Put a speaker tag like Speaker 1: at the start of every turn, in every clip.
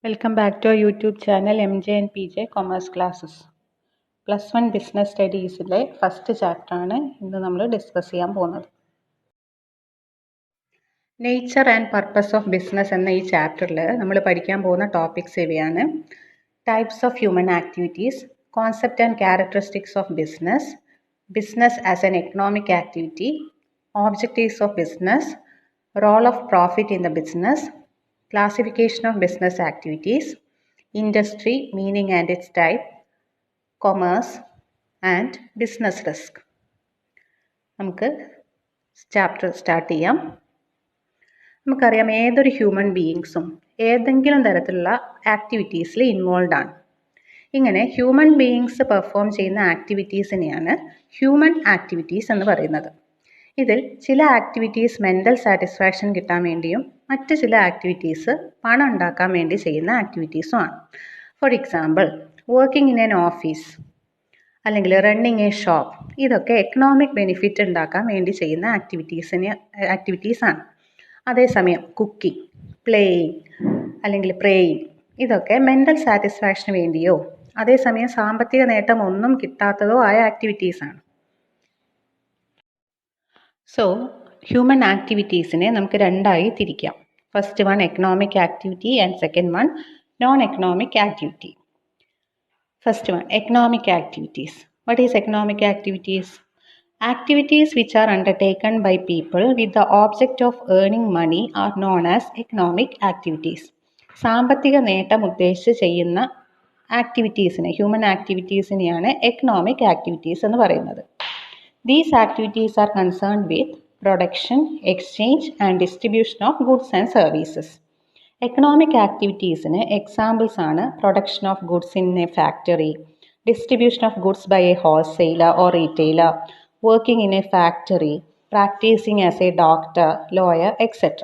Speaker 1: Welcome back to our YouTube channel MJ and PJ Commerce Classes. +1 business സ്റ്റഡീസിലെ first ചാപ്റ്ററാണ് ഇന്ന് നമ്മൾ discuss ചെയ്യാൻ പോകുന്നത്. Nature and purpose of business എന്ന ഈ ചാപ്റ്ററിൽ നമ്മൾ പഠിക്കാൻ പോകുന്ന ടോപ്പിക്സ് ഇവയാണ്: types of human activities, concept and characteristics of business, business as an economic activity, objectives of business, role of profit in the business, classification of business activities, industry, meaning and its type, commerce and business risk. നമുക്ക് chapter start ചെയ്യാം. നമുക്കറിയാം, ഏതൊരു human ബീയിങ്സും ഏതെങ്കിലും തരത്തിലുള്ള ആക്ടിവിറ്റീസിൽ involve ആണ്. ഇങ്ങനെ human beings perform ചെയ്യുന്ന ആക്ടിവിറ്റീസിനെയാണ് human activities എന്ന് പറയുന്നത്. ഇതിൽ ചില ആക്ടിവിറ്റീസ് മെൻ്റൽ സാറ്റിസ്ഫാക്ഷൻ കിട്ടാൻ വേണ്ടിയും മറ്റ് ചില ആക്ടിവിറ്റീസ് പണം ഉണ്ടാക്കാൻ വേണ്ടി ചെയ്യുന്ന ആക്ടിവിറ്റീസും ആണ്. For example, working in N office അല്ലെങ്കിൽ റണ്ണിങ് എ ഷോപ്പ്, ഇതൊക്കെ എക്കണോമിക് ബെനിഫിറ്റ് ഉണ്ടാക്കാൻ വേണ്ടി ചെയ്യുന്ന ആക്ടിവിറ്റീസാണ്. അതേസമയം കുക്കിംഗ്, പ്ലേയിങ് അല്ലെങ്കിൽ പ്രേയിങ്, ഇതൊക്കെ മെൻ്റൽ സാറ്റിസ്ഫാക്ഷന് വേണ്ടിയോ അതേസമയം സാമ്പത്തിക നേട്ടം ഒന്നും കിട്ടാത്തതോ ആയ ആക്ടിവിറ്റീസാണ്. സോ ഹ്യൂമൻ ആക്ടിവിറ്റീസിനെ നമുക്ക് രണ്ടായി തിരിക്കാം. First one economic activity and second one non economic activity. First one, economic activities. What is economic activities? Activities which are undertaken by people with the object of earning money are known as economic activities. സാമ്പത്തിക നേട്ടം ഉദ്ദേശിച്ച് ചെയ്യുന്ന ആക്ടിവിറ്റീസിനെ, human ആക്ടിവിറ്റീസിനെയാണ് economic activities എന്ന് പറയുന്നത്. These activities are concerned with production, exchange and distribution of goods and services. Economic activitiesന് examples ആണ് production of goods in a factory, distribution of goods by a wholesaler or retailer, working in a factory, practising as a doctor, lawyer etcetera.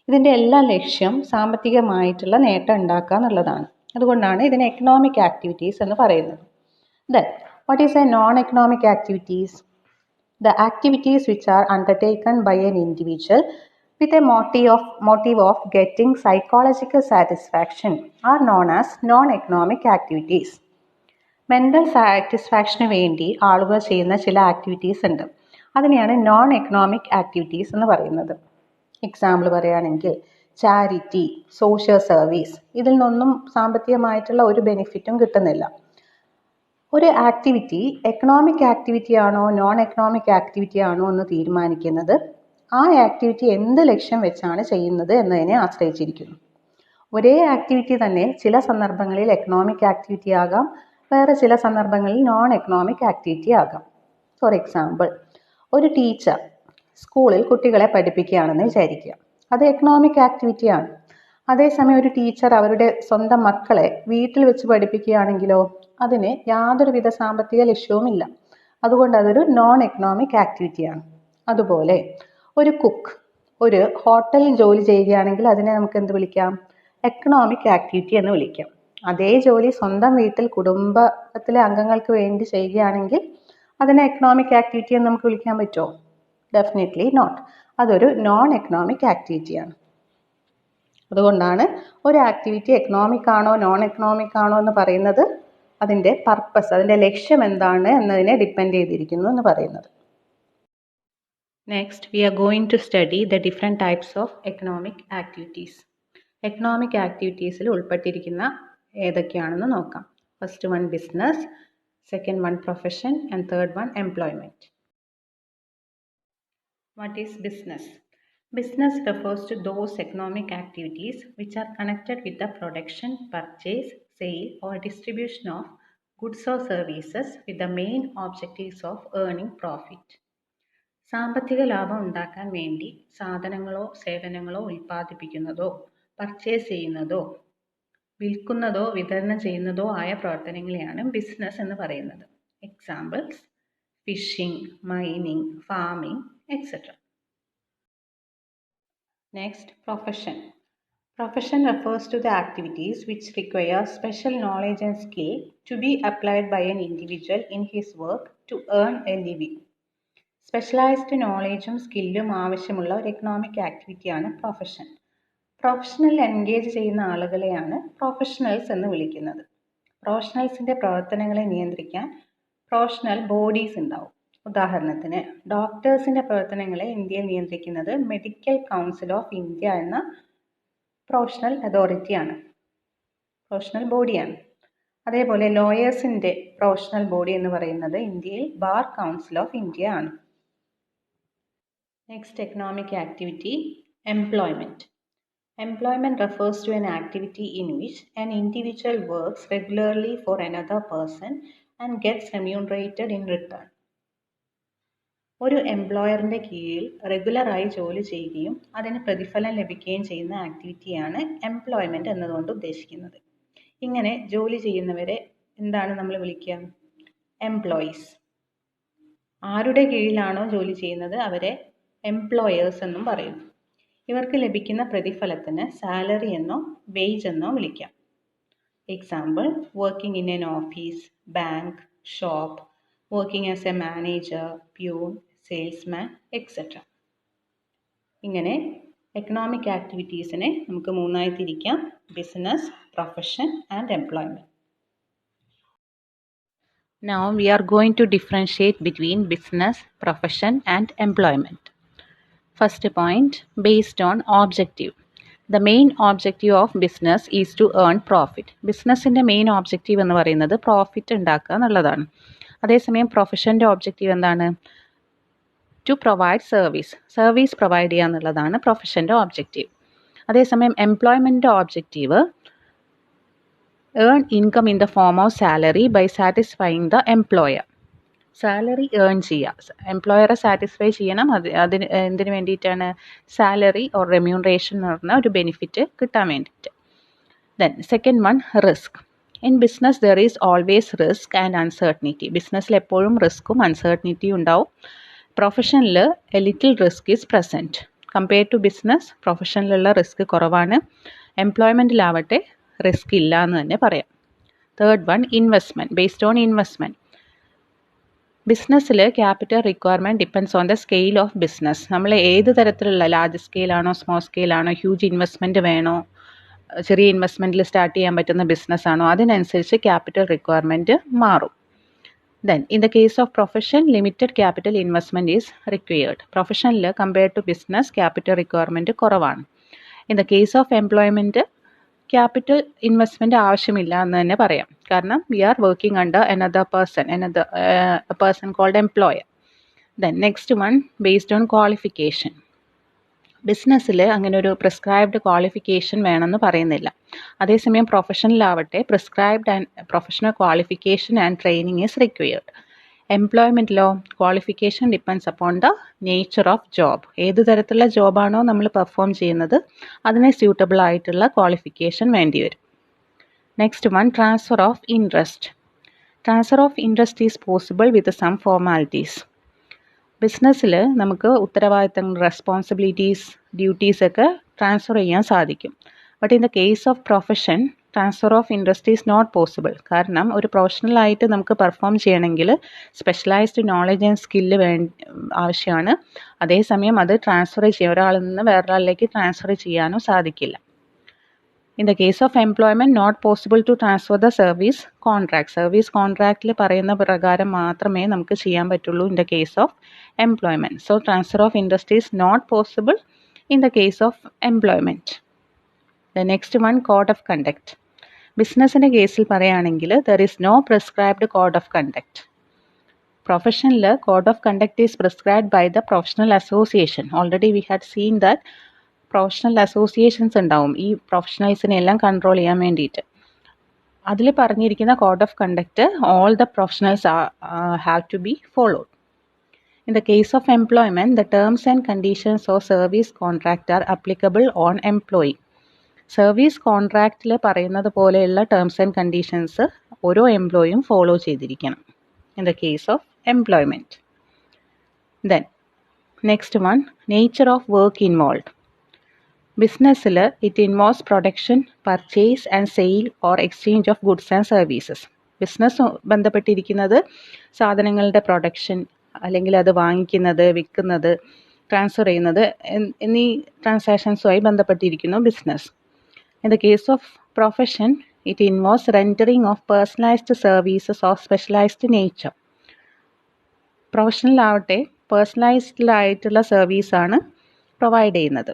Speaker 1: ഇതിൻ്റെ എല്ലാ ലക്ഷ്യം സാമ്പത്തികമായിട്ടുള്ള നേട്ടം ഉണ്ടാക്കുക എന്നുള്ളതാണ്. അതുകൊണ്ടാണ് ഇതിനെ എക്കണോമിക് ആക്ടിവിറ്റീസ് എന്ന് പറയുന്നത്. Then, what is a non-economic activities? The activities which are undertaken by an individual with a motive of getting psychological satisfaction are known as non-economic activities. Mental satisfaction വേണ്ടി ആളുകൾ ചെയ്യുന്ന ചില ആക്ടിവിറ്റീസ് ഉണ്ട്. അതിനെയാണ് non economic activities എന്ന് പറയുന്നത്. Example പറയുകയാണെങ്കിൽ charity, social service, ഇതിൽ നിന്നൊന്നും സാമ്പത്തികമായിട്ടുള്ള ഒരു ബെനിഫിറ്റും കിട്ടുന്നില്ല. ഒരു ആക്ടിവിറ്റി എക്കണോമിക് ആക്ടിവിറ്റി ആണോ നോൺ എക്കണോമിക് ആക്ടിവിറ്റി ആണോ എന്ന് തീരുമാനിക്കുന്നത് ആ ആക്ടിവിറ്റി എന്ത് ലക്ഷ്യം വെച്ചാണ് ചെയ്യുന്നത് എന്നതിനെ ആശ്രയിച്ചിരിക്കുന്നു. ഒരേ ആക്ടിവിറ്റി തന്നെ ചില സന്ദർഭങ്ങളിൽ എക്കണോമിക് ആക്ടിവിറ്റി ആകാം, വേറെ ചില സന്ദർഭങ്ങളിൽ നോൺ എക്കണോമിക് ആക്ടിവിറ്റി ആകാം. ഫോർ എക്സാമ്പിൾ, ഒരു ടീച്ചർ സ്കൂളിൽ കുട്ടികളെ പഠിപ്പിക്കുകയാണെന്ന് വിചാരിക്കുക. അത് എക്കണോമിക് ആക്ടിവിറ്റിയാണ്. അതേസമയം ഒരു ടീച്ചർ അവരുടെ സ്വന്തം മക്കളെ വീട്ടിൽ വെച്ച് പഠിപ്പിക്കുകയാണെങ്കിലോ അതിന് യാതൊരുവിധ സാമ്പത്തിക ലക്ഷ്യവുമില്ല. അതുകൊണ്ട് അതൊരു നോൺ എക്കണോമിക് ആക്ടിവിറ്റിയാണ്. അതുപോലെ ഒരു കുക്ക് ഒരു ഹോട്ടലിൽ ജോലി ചെയ്യുകയാണെങ്കിൽ അതിനെ നമുക്ക് എന്ത് വിളിക്കാം? എക്കണോമിക് ആക്ടിവിറ്റി എന്ന് വിളിക്കാം. അതേ ജോലി സ്വന്തം വീട്ടിൽ കുടുംബത്തിലെ അംഗങ്ങൾക്ക് വേണ്ടി ചെയ്യുകയാണെങ്കിൽ അതിനെ എക്കണോമിക് ആക്ടിവിറ്റി എന്ന് നമുക്ക് വിളിക്കാൻ പറ്റുമോ? Definitely not. അതൊരു നോൺ എക്കണോമിക് ആക്ടിവിറ്റിയാണ്. അതുകൊണ്ടാണ് ഒരു ആക്ടിവിറ്റി എക്കണോമിക് ആണോ നോൺ എക്കണോമിക് ആണോ എന്ന് പറയുന്നത് അതിൻ്റെ പർപ്പസ്, അതിൻ്റെ ലക്ഷ്യം എന്താണ് എന്നതിനെ ഡിപ്പെൻഡ് ചെയ്തിരിക്കുന്നു എന്ന് പറയുന്നത്. Next we are going to study the different types of economic activities. Economic ആക്ടിവിറ്റീസിൽ ഉൾപ്പെട്ടിരിക്കുന്ന ഏതൊക്കെയാണെന്ന് നോക്കാം. First one business, second one profession and third one employment. What is business? Business refers to those economic activities which are connected with the production, purchase, sale or distribution of goods or services with the main objectives of earning profit. സാമ്പത്തിക ലാഭം ഉണ്ടാക്കാൻ വേണ്ടി സാധനങ്ങളോ സേവനങ്ങളോ ഉൽപ്പാദിപ്പിക്കുന്നതോ purchase ചെയ്യുന്നതോ വിൽക്കുന്നതോ വിതരണം ചെയ്യുന്നതോ ആയ പ്രവർത്തനങ്ങളെയാണ് business എന്ന് പറയുന്നത്. Examples fishing, mining, farming etcetera. Next, profession. Profession refers to the activities which require special knowledge and skill to be applied by an individual in his work to earn a living. Specialised നോളേജും സ്കില്ലും ആവശ്യമുള്ള ഒരു economic ആക്ടിവിറ്റിയാണ് profession. Professional engage ചെയ്യുന്ന ആളുകളെയാണ് professionals എന്ന് വിളിക്കുന്നത്. പ്രൊഫഷണൽസിൻ്റെ പ്രവർത്തനങ്ങളെ നിയന്ത്രിക്കാൻ പ്രൊഫഷണൽ ബോഡീസ് ഉണ്ടാവും. ഉദാഹരണത്തിന് ഡോക്ടേഴ്സിൻ്റെ പ്രവർത്തനങ്ങളെ ഇന്ത്യയിൽ നിയന്ത്രിക്കുന്നത് മെഡിക്കൽ കൗൺസിൽ ഓഫ് ഇന്ത്യ എന്ന പ്രൊഫഷണൽ അതോറിറ്റിയാണ്, പ്രൊഫഷണൽ ബോഡിയാണ്. അതേപോലെ ലോയേഴ്സിൻ്റെ പ്രൊഫഷണൽ ബോഡി എന്ന് പറയുന്നത് ഇന്ത്യയിൽ ബാർ കൗൺസിൽ ഓഫ് ഇന്ത്യ ആണ്. Next economic activity, employment. Employment refers to an activity in which an individual works regularly for another person and gets remunerated in return. ഒരു എംപ്ലോയറിൻ്റെ കീഴിൽ റെഗുലറായി ജോലി ചെയ്യുകയും അതിന് പ്രതിഫലം ലഭിക്കുകയും ചെയ്യുന്ന ആക്ടിവിറ്റിയാണ് എംപ്ലോയ്മെൻറ്റ് എന്നതുകൊണ്ട് ഉദ്ദേശിക്കുന്നത്. ഇങ്ങനെ ജോലി ചെയ്യുന്നവരെ എന്താണ് നമ്മൾ വിളിക്കുക? എംപ്ലോയീസ്. ആരുടെ കീഴിലാണോ ജോലി ചെയ്യുന്നത് അവരെ എംപ്ലോയേഴ്സ് എന്നും പറയും. ഇവർക്ക് ലഭിക്കുന്ന പ്രതിഫലത്തിന് സാലറി എന്നോ വേജ് എന്നോ വിളിക്കാം. Example, working in N office, bank, shop, working as A manager, peon, salesman, etcetera. ഇങ്ങനെ എക്കണോമിക് ആക്ടിവിറ്റീസിനെ നമുക്ക് മൂന്നായി തിരിക്കാം: business, profession and employment. Now we are going to differentiate between business, profession and employment. First point, based on objective. The main objective of business is to earn profit. ബിസിനസ്സിൻ്റെ main objective എന്ന് പറയുന്നത് profit ഉണ്ടാക്കുക എന്നുള്ളതാണ്. അതേസമയം പ്രൊഫഷൻ്റെ objective എന്താണ്? To provide service provide ചെയ്യുക എന്നുള്ളതാണ് പ്രൊഫഷൻ്റെ ഒബ്ജക്റ്റീവ്. അതേസമയം എംപ്ലോയ്മെൻറ്റിൻ്റെ objective earn income in the form of salary by satisfying the employer. Salary earn ചെയ്യുക, എംപ്ലോയറെ സാറ്റിസ്ഫൈ ചെയ്യണം. അതിന് എന്തിനു വേണ്ടിയിട്ടാണ്? സാലറി ഓർ റെമ്യൂണറേഷൻ എന്ന് പറഞ്ഞ ഒരു ബെനിഫിറ്റ് കിട്ടാൻ വേണ്ടിയിട്ട്. Then second one, risk. In business there is always risk and uncertainty. ബിസിനസ്സിൽ എപ്പോഴും റിസ്ക്കും അൺസർട്ടനിറ്റിയും ഉണ്ടാവും. പ്രൊഫഷനിൽ a little risk is present. Compare to business പ്രൊഫഷനിലുള്ള റിസ്ക് കുറവാണ്. എംപ്ലോയ്മെൻറ്റിലാവട്ടെ റിസ്ക് ഇല്ല എന്ന് തന്നെ പറയാം. Third one, investment. Based on investment. ബിസിനസ്സിൽ capital requirement depends on the scale of business. നമ്മൾ ഏത് തരത്തിലുള്ള, ലാർജ് സ്കെയിലാണോ സ്മോൾ സ്കെയിലാണോ, ഹ്യൂജ് ഇൻവെസ്റ്റ്മെൻറ്റ് വേണോ, ചെറിയ ഇൻവെസ്റ്റ്മെൻറ്റിൽ സ്റ്റാർട്ട് ചെയ്യാൻ പറ്റുന്ന ബിസിനസ്സാണോ, അതിനനുസരിച്ച് ക്യാപിറ്റൽ റിക്വയർമെൻറ്റ് മാറും. Then in the case of profession limited capital investment is required. പ്രൊഫഷനിൽ compared to business capital requirement കുറവാണ്. In the case of employment capital investment ആവശ്യമില്ല എന്ന് തന്നെ പറയാം. കാരണം we are working under another person called employer. Then next one, based on qualification. ബിസിനസ്സിൽ അങ്ങനെ ഒരു പ്രിസ്ക്രൈബ്ഡ് ക്വാളിഫിക്കേഷൻ വേണമെന്ന് പറയുന്നില്ല. അതേസമയം പ്രൊഫഷനിലാവട്ടെ prescribed and professional qualification and training is required. എംപ്ലോയ്മെൻറ്റിലോ qualification depends upon the nature of job. ഏത് തരത്തിലുള്ള ജോബാണോ നമ്മൾ പെർഫോം ചെയ്യുന്നത് അതിന് സ്യൂട്ടബിൾ ആയിട്ടുള്ള ക്വാളിഫിക്കേഷൻ വേണ്ടി വരും. Next one, transfer of interest. Transfer of interest is possible with some formalities. ബിസിനസ്സിൽ നമുക്ക് ഉത്തരവാദിത്തങ്ങൾ, റെസ്പോൺസിബിലിറ്റീസ്, ഡ്യൂട്ടീസ് ഒക്കെ ട്രാൻസ്ഫർ ചെയ്യാൻ സാധിക്കും. But in the case of profession transfer of interest is not possible. കാരണം ഒരു പ്രൊഫഷണലായിട്ട് നമുക്ക് പെർഫോം ചെയ്യണമെങ്കിൽ സ്പെഷ്യലൈസ്ഡ് നോളജ് ആൻഡ് സ്കില്ല് ആവശ്യമാണ്. അതേസമയം അത് ട്രാൻസ്ഫർ ചെയ്യാൻ, ഒരാളിൽ നിന്ന് വേറൊരാളിലേക്ക് ട്രാൻസ്ഫർ ചെയ്യാനോ സാധിക്കില്ല. In the case of employment not possible to transfer the service contract. Service കോൺട്രാക്റ്റിൽ പറയുന്ന പ്രകാരം മാത്രമേ നമുക്ക് ചെയ്യാൻ പറ്റുള്ളൂ in the case of employment. So transfer of interest is not possible in the case of employment. The next one, code of conduct. ബിസിനസ്സിൻ്റെ കേസിൽ പറയുകയാണെങ്കിൽ there is no prescribed code of conduct. പ്രൊഫഷനിൽ code of conduct is prescribed by the professional association. Already we had seen that professional associations ഉണ്ടാവും ഈ പ്രൊഫഷണൽസിനെ എല്ലാം control ചെയ്യാൻ വേണ്ടിയിട്ട്. അതിൽ പറഞ്ഞിരിക്കുന്ന code of conduct all the professionals have to be followed. In the case of employment the terms and conditions of service contract are applicable on employee. Service കോൺട്രാക്റ്റിൽ പറയുന്നത് പോലെയുള്ള ടേംസ് ആൻഡ് കണ്ടീഷൻസ് ഓരോ എംപ്ലോയിയും follow ചെയ്തിരിക്കണം in the case of employment. Then next one, nature of work involve. ബിസിനസ്സിൽ it involves production, purchase and sale or exchange of goods and services. Business ബന്ധപ്പെട്ടിരിക്കുന്നത് സാധനങ്ങളുടെ production, അല്ലെങ്കിൽ അത് വാങ്ങിക്കുന്നത്, വിൽക്കുന്നത്, ട്രാൻസ്ഫർ ചെയ്യുന്നത് എന്നീ ട്രാൻസാക്ഷൻസുമായി ബന്ധപ്പെട്ടിരിക്കുന്നു business. In the case of profession, it involves rendering of personalized services of specialized nature. Professional ആവട്ടെ പേഴ്സണലൈസ്ഡ് ആയിട്ടുള്ള സർവീസാണ് പ്രൊവൈഡ് ചെയ്യുന്നത്.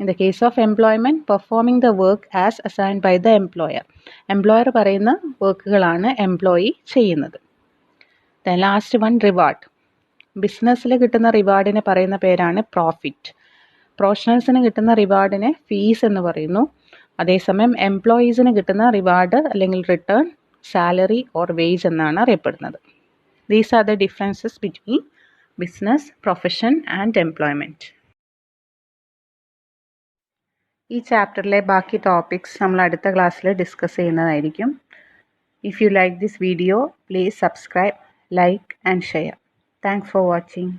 Speaker 1: In the case of employment, performing the work as assigned by the employer. Employer പറയുന്ന വർക്കുകളാണ് employee ചെയ്യുന്നത്. Then last one, reward. ബിസിനസ്സിൽ കിട്ടുന്ന റിവാർഡിനെ പറയുന്ന പേരാണ് പ്രോഫിറ്റ്. പ്രൊഫഷണൽസിന് കിട്ടുന്ന റിവാർഡിനെ ഫീസ് എന്ന് പറയുന്നു. അതേസമയം എംപ്ലോയീസിന് കിട്ടുന്ന റിവാർഡ് അല്ലെങ്കിൽ റിട്ടേൺ സാലറി ഓർ വേജ് എന്നാണ് അറിയപ്പെടുന്നത്. These are the differences between business, profession and employment. ഈ ചാപ്റ്ററിലെ ബാക്കി ടോപ്പിക്സ് നമ്മൾ അടുത്ത ക്ലാസ്സിൽ ഡിസ്കസ് ചെയ്യുന്നതായിരിക്കും. If you like this video, please subscribe, like and share. Thanks for watching.